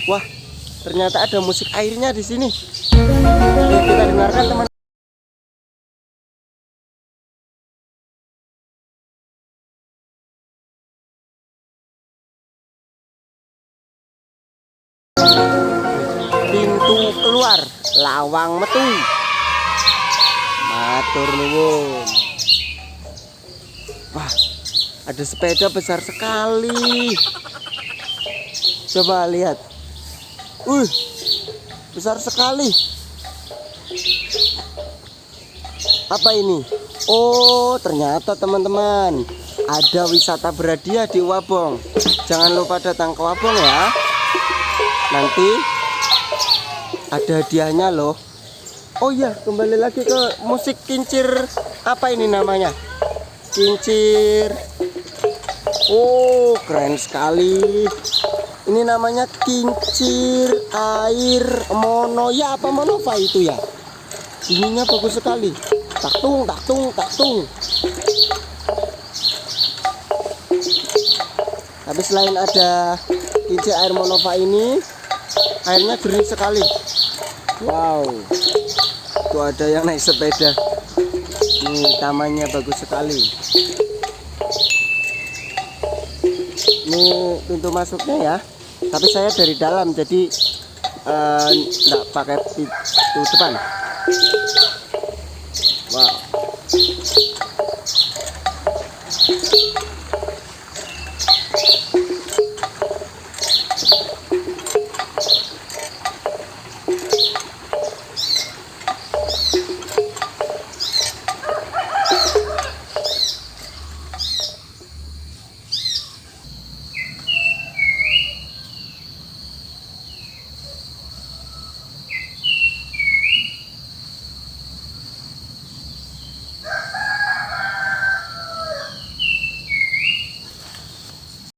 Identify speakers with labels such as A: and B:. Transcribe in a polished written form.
A: Wah, ternyata ada musik airnya di sini. Oke, kita dengarkan teman. Pintu keluar Lawang Metu. Matur nuwun. Wah, ada sepeda besar sekali. Coba lihat. Besar sekali. Apa ini? Oh, ternyata teman-teman, ada wisata berhadiah di Wabong. Jangan lupa datang ke Wabong ya. Nanti ada hadiahnya loh. Oh iya, kembali lagi ke musik kincir. Apa ini namanya? Kincir. Oh, keren sekali. Ini namanya kincir air mono ya, apa monova itu ya? Bunyinya bagus sekali. Taktung taktung taktung. Tapi selain ada kincir air monova ini, airnya jernih sekali. Wow, tuh ada yang naik sepeda. Nih, tamannya bagus sekali. Ini pintu masuknya ya. Tapi saya dari dalam, jadi enggak pakai pintu depan.